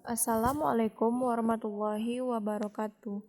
Assalamualaikum warahmatullahi wabarakatuh.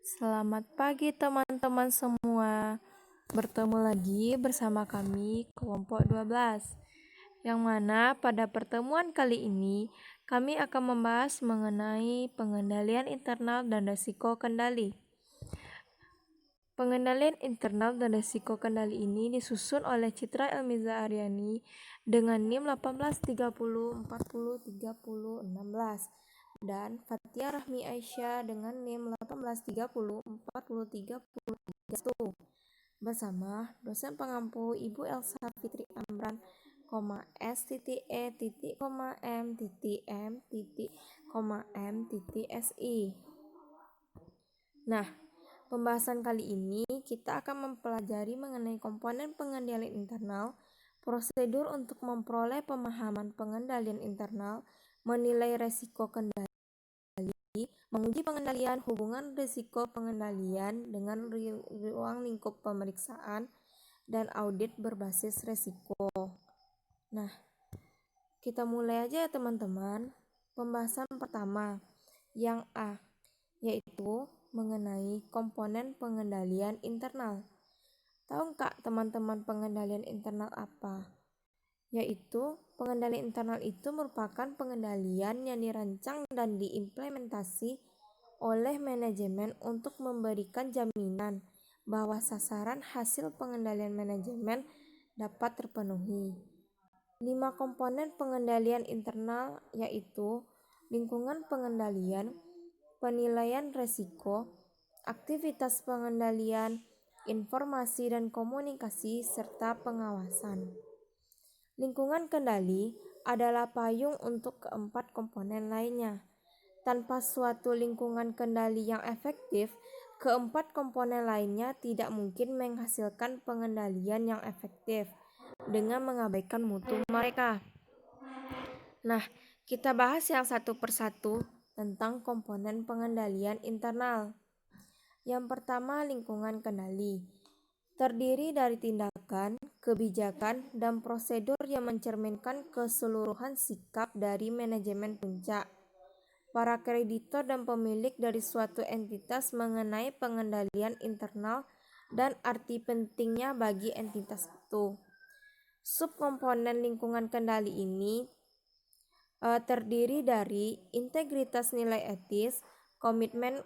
Selamat pagi teman-teman semua. Bertemu lagi bersama kami kelompok 12. Yang mana pada pertemuan kali ini kami akan membahas mengenai pengendalian internal dan risiko kendali. Pengendalian internal dan risiko kendali ini disusun oleh Citra Elmiza Aryani dengan NIM 1830403016 dan Fatia Rahmi Aisyah dengan NIM 1830403031 bersama dosen pengampu Ibu Elsa Fitri Amran, S.E.M.M.M.Si. Nah, pembahasan kali ini kita akan mempelajari mengenai komponen pengendalian internal, prosedur untuk memperoleh pemahaman pengendalian internal, menilai risiko kendali, menguji pengendalian, hubungan risiko pengendalian dengan ruang lingkup pemeriksaan, dan audit berbasis risiko. Nah, kita mulai aja ya teman-teman. Pembahasan pertama, yang A, yaitu mengenai komponen pengendalian internal. Tahu nggak teman-teman pengendalian internal apa? Yaitu pengendalian internal itu merupakan pengendalian yang dirancang dan diimplementasi oleh manajemen untuk memberikan jaminan bahwa sasaran hasil pengendalian manajemen dapat terpenuhi. 5 komponen pengendalian internal yaitu lingkungan pengendalian, penilaian risiko, aktivitas pengendalian, informasi dan komunikasi, serta pengawasan. Lingkungan kendali adalah payung untuk keempat komponen lainnya. Tanpa suatu lingkungan kendali yang efektif, keempat komponen lainnya tidak mungkin menghasilkan pengendalian yang efektif dengan mengabaikan mutu mereka. Nah, kita bahas yang satu persatu tentang komponen pengendalian internal. Yang pertama, lingkungan kendali. Terdiri dari tindakan, kebijakan, dan prosedur yang mencerminkan keseluruhan sikap dari manajemen puncak, para kreditor dan pemilik dari suatu entitas mengenai pengendalian internal dan arti pentingnya bagi entitas itu. Subkomponen lingkungan kendali ini terdiri dari integritas nilai etis, komitmen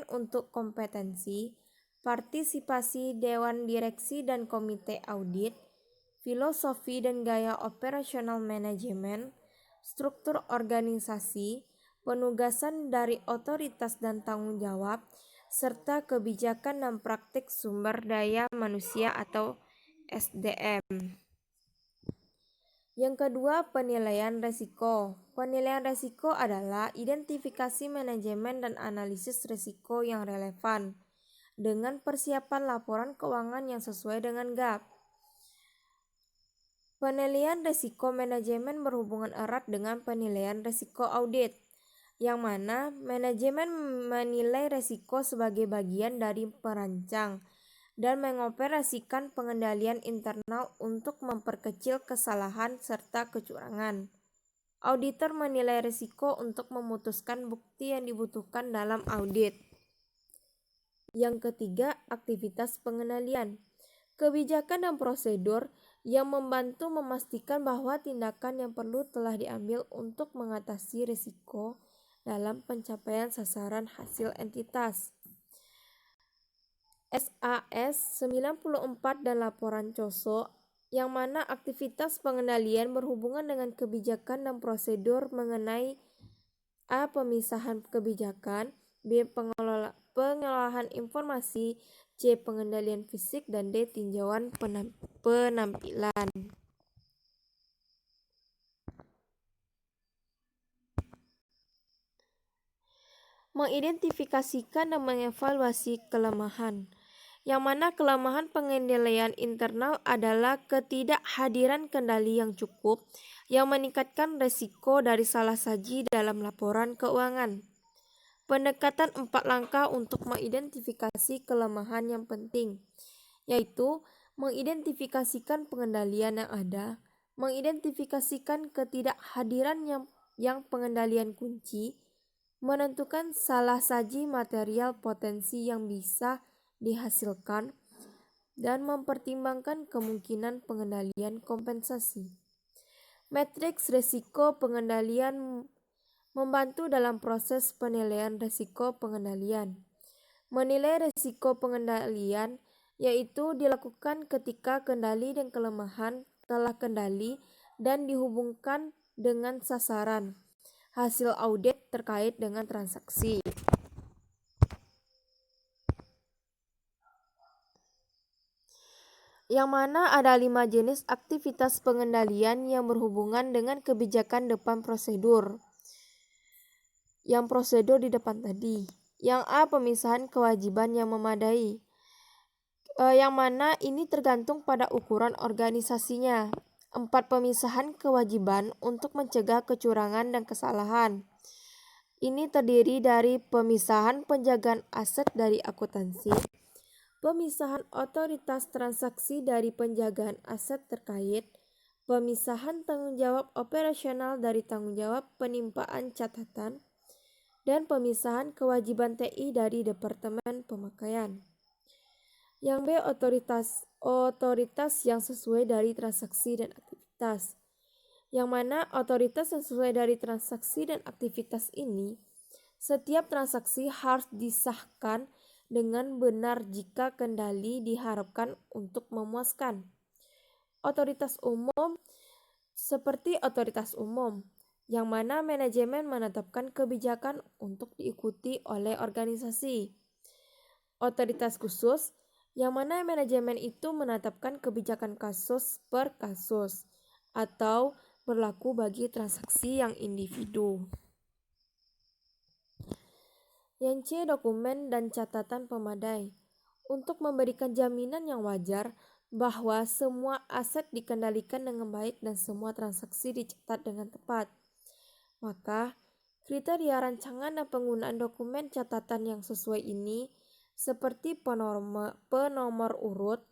untuk kompetensi, partisipasi dewan direksi dan komite audit, filosofi dan gaya operasional manajemen, struktur organisasi, penugasan dari otoritas dan tanggung jawab, serta kebijakan dan praktik sumber daya manusia atau SDM. Yang kedua, penilaian risiko. Penilaian risiko adalah identifikasi manajemen dan analisis risiko yang relevan dengan persiapan laporan keuangan yang sesuai dengan GAAP. Penilaian risiko manajemen berhubungan erat dengan penilaian risiko audit, yang mana manajemen menilai risiko sebagai bagian dari perancang dan mengoperasikan pengendalian internal untuk memperkecil kesalahan serta kecurangan. Auditor menilai risiko untuk memutuskan bukti yang dibutuhkan dalam audit. Yang ketiga, aktivitas pengendalian. Kebijakan dan prosedur yang membantu memastikan bahwa tindakan yang perlu telah diambil untuk mengatasi risiko dalam pencapaian sasaran hasil entitas. SAS 94 dan laporan COSO, yang mana aktivitas pengendalian berhubungan dengan kebijakan dan prosedur mengenai A. Pemisahan kebijakan, B. Pengolahan informasi, C. Pengendalian fisik, dan D. Tinjauan penampilan. Mengidentifikasikan dan mengevaluasi kelemahan, yang mana kelemahan pengendalian internal adalah ketidakhadiran kendali yang cukup yang meningkatkan risiko dari salah saji dalam laporan keuangan. Pendekatan 4 langkah untuk mengidentifikasi kelemahan yang penting, yaitu mengidentifikasikan pengendalian yang ada, mengidentifikasikan ketidakhadiran yang yang pengendalian kunci, menentukan salah saji material potensi yang bisa dihasilkan, dan mempertimbangkan kemungkinan pengendalian kompensasi. Matriks risiko pengendalian membantu dalam proses penilaian risiko pengendalian. Menilai risiko pengendalian yaitu dilakukan ketika kendali dan kelemahan telah kendali dan dihubungkan dengan sasaran hasil audit terkait dengan transaksi. Yang mana ada 5 jenis aktivitas pengendalian yang berhubungan dengan kebijakan depan prosedur. Yang prosedur di depan tadi. Yang A, pemisahan kewajiban yang memadai. Yang mana ini tergantung pada ukuran organisasinya. 4, pemisahan kewajiban untuk mencegah kecurangan dan kesalahan. Ini terdiri dari pemisahan penjagaan aset dari akuntansi, pemisahan otoritas transaksi dari penjagaan aset terkait, pemisahan tanggung jawab operasional dari tanggung jawab penimpaan catatan, dan pemisahan kewajiban TI dari Departemen Pemakaian. Yang B, otoritas yang sesuai dari transaksi dan aktivitas. Yang mana otoritas yang sesuai dari transaksi dan aktivitas ini, setiap transaksi harus disahkan dengan benar jika kendali diharapkan untuk memuaskan. Otoritas umum seperti otoritas umum, yang mana manajemen menetapkan kebijakan untuk diikuti oleh organisasi. Otoritas khusus, yang mana manajemen itu menetapkan kebijakan kasus per kasus atau berlaku bagi transaksi yang individu. Yang C, dokumen dan catatan pemadai. Untuk memberikan jaminan yang wajar bahwa semua aset dikendalikan dengan baik dan semua transaksi dicatat dengan tepat, maka kriteria rancangan dan penggunaan dokumen catatan yang sesuai ini seperti penomor urut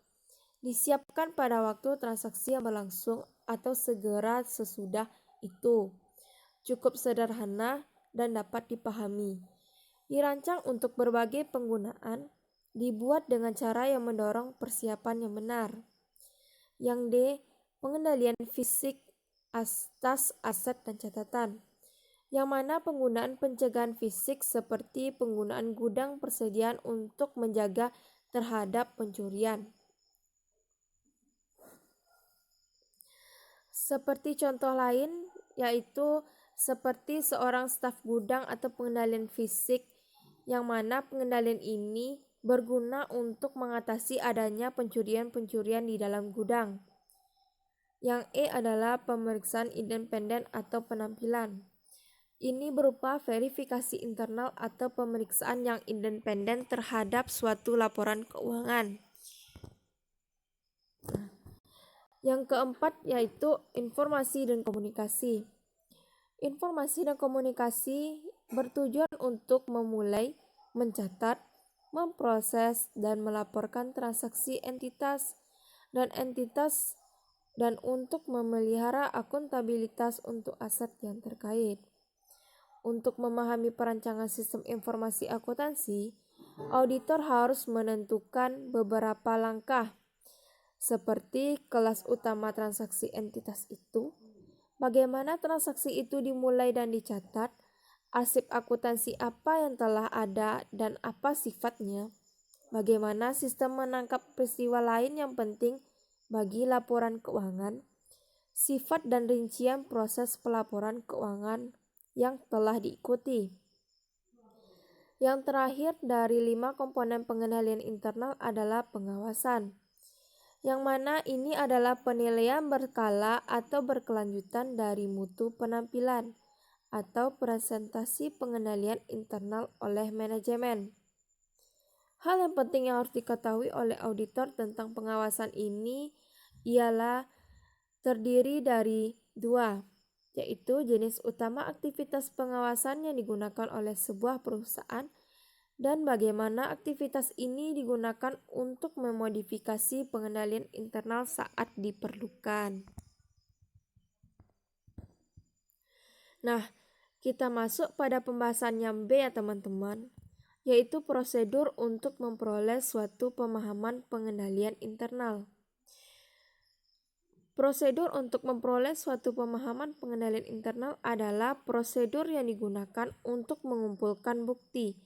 disiapkan pada waktu transaksi yang berlangsung atau segera sesudah itu. Cukup sederhana dan dapat dipahami. Dirancang untuk berbagai penggunaan, dibuat dengan cara yang mendorong persiapan yang benar. Yang D, pengendalian fisik atas aset dan catatan. Yang mana penggunaan pencegahan fisik seperti penggunaan gudang persediaan untuk menjaga terhadap pencurian. Seperti contoh lain yaitu seperti seorang staf gudang atau pengendalian fisik, yang mana pengendalian ini berguna untuk mengatasi adanya pencurian-pencurian di dalam gudang. Yang E adalah pemeriksaan independen atau penampilan. Ini berupa verifikasi internal atau pemeriksaan yang independen terhadap suatu laporan keuangan. Yang keempat yaitu informasi dan komunikasi. Informasi dan komunikasi bertujuan untuk memulai, mencatat, memproses, dan melaporkan transaksi entitas dan untuk memelihara akuntabilitas untuk aset yang terkait. Untuk memahami perancangan sistem informasi akuntansi, auditor harus menentukan beberapa langkah, seperti kelas utama transaksi entitas itu, bagaimana transaksi itu dimulai dan dicatat, arsip akuntansi apa yang telah ada dan apa sifatnya, bagaimana sistem menangkap peristiwa lain yang penting bagi laporan keuangan, sifat dan rincian proses pelaporan keuangan yang telah diikuti. Yang terakhir dari 5 komponen pengendalian internal adalah pengawasan, yang mana ini adalah penilaian berkala atau berkelanjutan dari mutu penampilan atau presentasi pengendalian internal oleh manajemen. Hal yang penting yang harus diketahui oleh auditor tentang pengawasan ini ialah terdiri dari 2, yaitu jenis utama aktivitas pengawasan yang digunakan oleh sebuah perusahaan dan bagaimana aktivitas ini digunakan untuk memodifikasi pengendalian internal saat diperlukan. Nah, kita masuk pada pembahasan yang B ya teman-teman, yaitu prosedur untuk memperoleh suatu pemahaman pengendalian internal. Prosedur untuk memperoleh suatu pemahaman pengendalian internal adalah prosedur yang digunakan untuk mengumpulkan bukti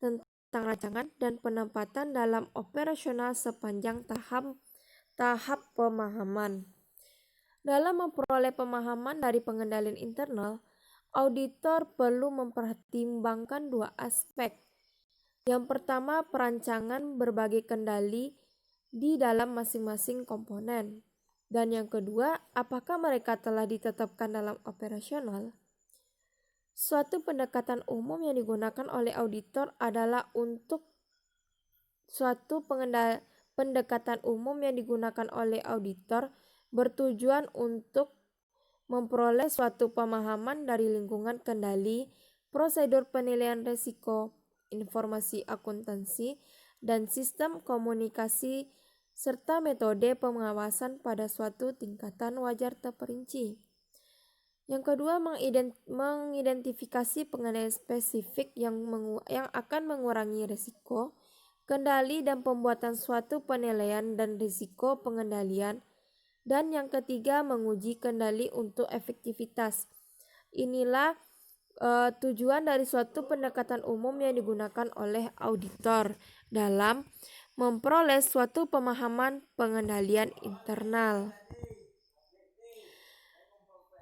tentang rancangan dan penempatan dalam operasional sepanjang tahap pemahaman. Dalam memperoleh pemahaman dari pengendalian internal, auditor perlu mempertimbangkan dua aspek. Yang pertama, perancangan berbagai kendali di dalam masing-masing komponen. Dan yang kedua, apakah mereka telah ditetapkan dalam operasional? Suatu pendekatan umum yang digunakan oleh auditor adalah pendekatan umum yang digunakan oleh auditor bertujuan untuk memperoleh suatu pemahaman dari lingkungan kendali, prosedur penilaian risiko, informasi akuntansi, dan sistem komunikasi serta metode pengawasan pada suatu tingkatan wajar terperinci. Yang kedua, mengidentifikasi pengendalian spesifik yang akan mengurangi risiko, kendali dan pembuatan suatu penilaian dan risiko pengendalian. Dan yang ketiga, menguji kendali untuk efektivitas. Inilah tujuan dari suatu pendekatan umum yang digunakan oleh auditor dalam memperoleh suatu pemahaman pengendalian internal.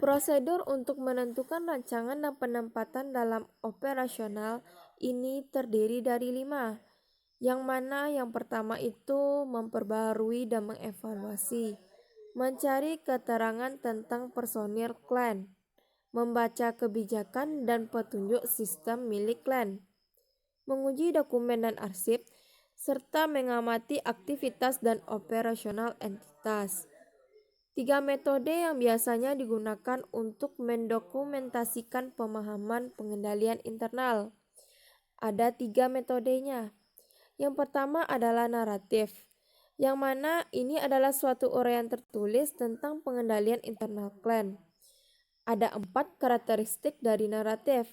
Prosedur untuk menentukan rancangan dan penempatan dalam operasional ini terdiri dari 5, yang mana yang pertama itu memperbarui dan mengevaluasi, mencari keterangan tentang personil klan, membaca kebijakan dan petunjuk sistem milik klan, menguji dokumen dan arsip, serta mengamati aktivitas dan operasional entitas. 3 metode yang biasanya digunakan untuk mendokumentasikan pemahaman pengendalian internal. Ada 3 metodenya. Yang pertama adalah naratif, yang mana ini adalah suatu uraian tertulis tentang pengendalian internal klan. Ada 4 karakteristik dari naratif.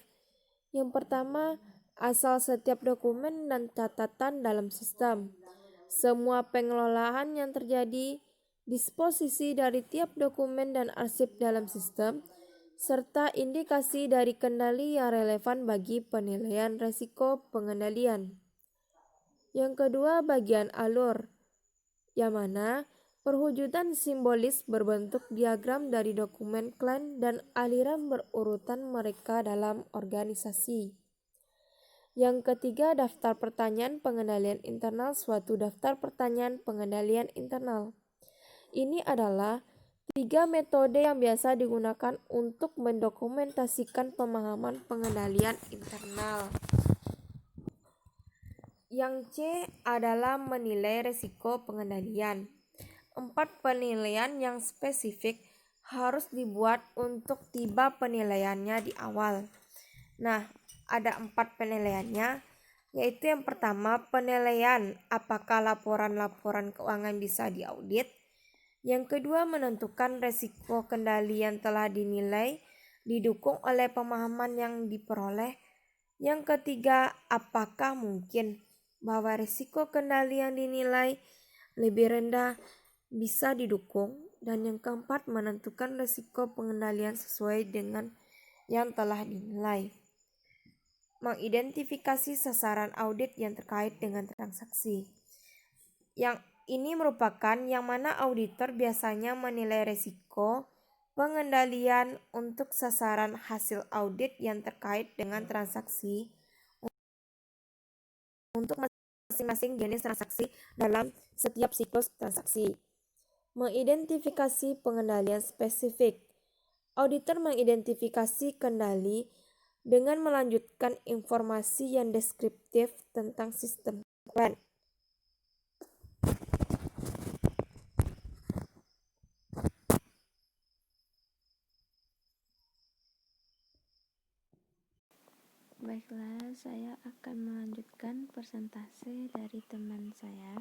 Yang pertama, asal setiap dokumen dan catatan dalam sistem, semua pengelolaan yang terjadi, disposisi dari tiap dokumen dan arsip dalam sistem, serta indikasi dari kendali yang relevan bagi penilaian risiko pengendalian. Yang kedua, bagian alur, yang mana perwujudan simbolis berbentuk diagram dari dokumen klan dan aliran berurutan mereka dalam organisasi. Yang ketiga, daftar pertanyaan pengendalian internal, suatu daftar pertanyaan pengendalian internal. Ini adalah 3 metode yang biasa digunakan untuk mendokumentasikan pemahaman pengendalian internal. Yang C adalah menilai risiko pengendalian. 4 penilaian yang spesifik harus dibuat untuk tiba penilaiannya di awal. Nah, ada 4 penilaiannya, yaitu yang pertama, penilaian apakah laporan-laporan keuangan bisa diaudit. Yang kedua, menentukan risiko kendali yang telah dinilai didukung oleh pemahaman yang diperoleh. Yang ketiga, apakah mungkin bahwa risiko kendali yang dinilai lebih rendah bisa didukung. Dan yang keempat, menentukan risiko pengendalian sesuai dengan yang telah dinilai. Mengidentifikasi sasaran audit yang terkait dengan transaksi. Yang ini merupakan yang mana auditor biasanya menilai risiko pengendalian untuk sasaran hasil audit yang terkait dengan transaksi untuk masing-masing jenis transaksi dalam setiap siklus transaksi. Mengidentifikasi pengendalian spesifik. Auditor mengidentifikasi kendali dengan melanjutkan informasi yang deskriptif tentang sistem klan. Baiklah, saya akan melanjutkan persentase dari teman saya.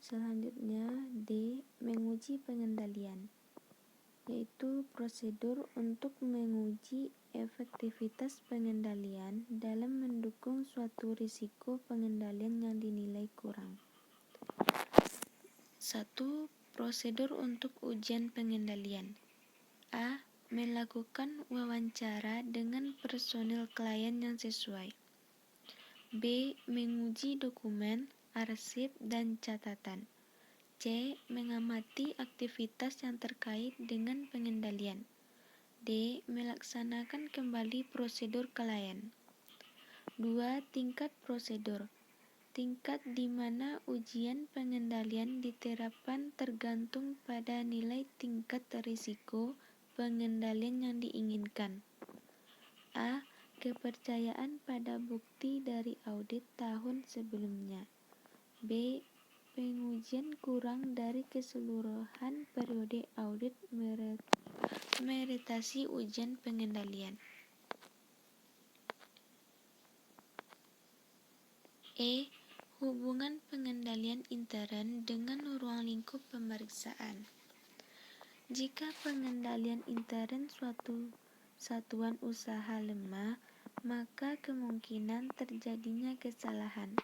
Selanjutnya, D. Menguji pengendalian. yaitu prosedur untuk menguji efektivitas pengendalian dalam mendukung suatu risiko pengendalian yang dinilai kurang. 1. Prosedur untuk ujian pengendalian. A. Melakukan wawancara dengan personil klien yang sesuai. B. Menguji dokumen, arsip, dan catatan. C. Mengamati aktivitas yang terkait dengan pengendalian. D. Melaksanakan kembali prosedur klien. 2. Tingkat prosedur. Tingkat di mana ujian pengendalian diterapkan tergantung pada nilai tingkat risiko pengendalian yang diinginkan. A. Kepercayaan pada bukti dari audit tahun sebelumnya. B. Pengujian kurang dari keseluruhan periode audit meritasi ujian pengendalian. E. Hubungan pengendalian intern dengan ruang lingkup pemeriksaan. Jika pengendalian intern suatu satuan usaha lemah, maka kemungkinan terjadinya kesalahan,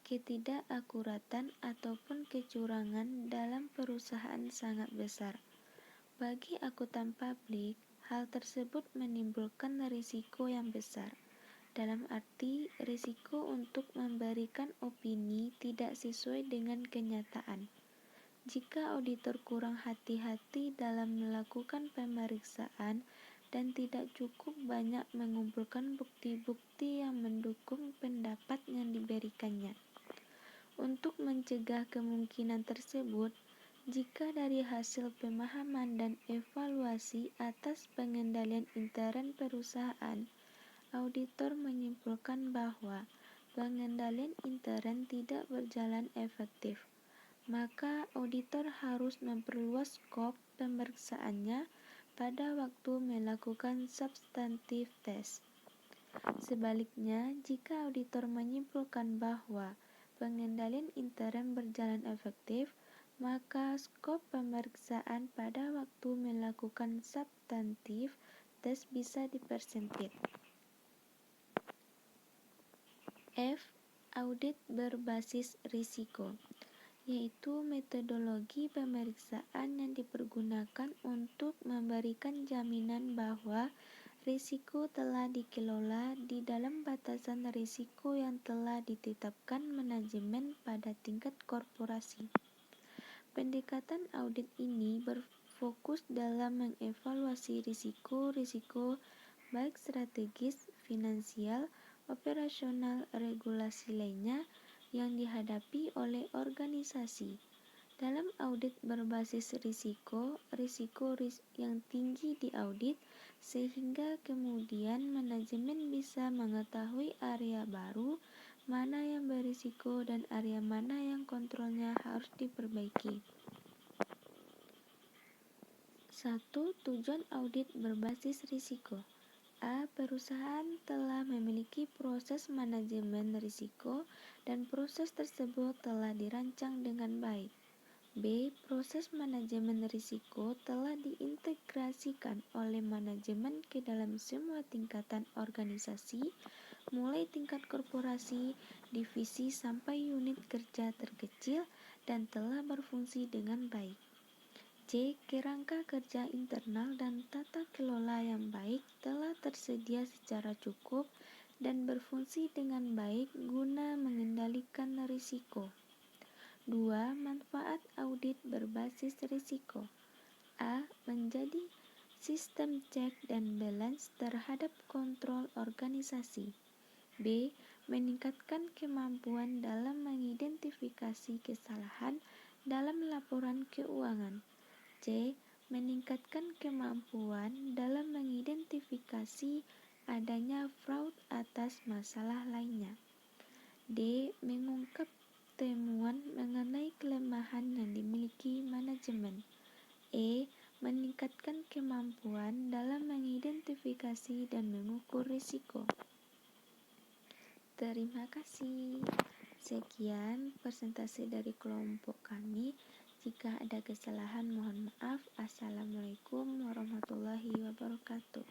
ketidakakuratan, ataupun kecurangan dalam perusahaan sangat besar. Bagi akuntan publik, hal tersebut menimbulkan risiko yang besar. Dalam arti, risiko untuk memberikan opini tidak sesuai dengan kenyataan. Jika auditor kurang hati-hati dalam melakukan pemeriksaan dan tidak cukup banyak mengumpulkan bukti-bukti yang mendukung pendapat yang diberikannya. Untuk mencegah kemungkinan tersebut, jika dari hasil pemahaman dan evaluasi atas pengendalian intern perusahaan, auditor menyimpulkan bahwa pengendalian intern tidak berjalan efektif, maka auditor harus memperluas skop pemeriksaannya pada waktu melakukan substantive test. Sebaliknya, jika auditor menyimpulkan bahwa pengendalian intern berjalan efektif, maka skop pemeriksaan pada waktu melakukan substantive test bisa dipersempit. F. Audit berbasis risiko, yaitu metodologi pemeriksaan yang dipergunakan untuk memberikan jaminan bahwa risiko telah dikelola di dalam batasan risiko yang telah ditetapkan manajemen pada tingkat korporasi. Pendekatan audit ini berfokus dalam mengevaluasi risiko-risiko baik strategis, finansial, operasional, regulasi lainnya yang dihadapi oleh organisasi. Dalam audit berbasis risiko yang tinggi diaudit sehingga kemudian manajemen bisa mengetahui area baru mana yang berisiko dan area mana yang kontrolnya harus diperbaiki. 1. Tujuan audit berbasis risiko. A. Perusahaan telah memiliki proses manajemen risiko dan proses tersebut telah dirancang dengan baik. B. Proses manajemen risiko telah diintegrasikan oleh manajemen ke dalam semua tingkatan organisasi, mulai tingkat korporasi, divisi sampai unit kerja terkecil dan telah berfungsi dengan baik. C. Kerangka kerja internal dan tata kelola yang baik telah tersedia secara cukup dan berfungsi dengan baik guna mengendalikan risiko. 2. Manfaat audit berbasis risiko. A. Menjadi sistem check dan balance terhadap kontrol organisasi. B. Meningkatkan kemampuan dalam mengidentifikasi kesalahan dalam laporan keuangan. C. Meningkatkan kemampuan dalam mengidentifikasi adanya fraud atas masalah lainnya. D. Mengungkap temuan mengenai kelemahan yang dimiliki manajemen. E. Meningkatkan kemampuan dalam mengidentifikasi dan mengukur risiko. Terima kasih. Sekian presentasi dari kelompok kami. Jika ada kesalahan, mohon maaf. Assalamualaikum warahmatullahi wabarakatuh.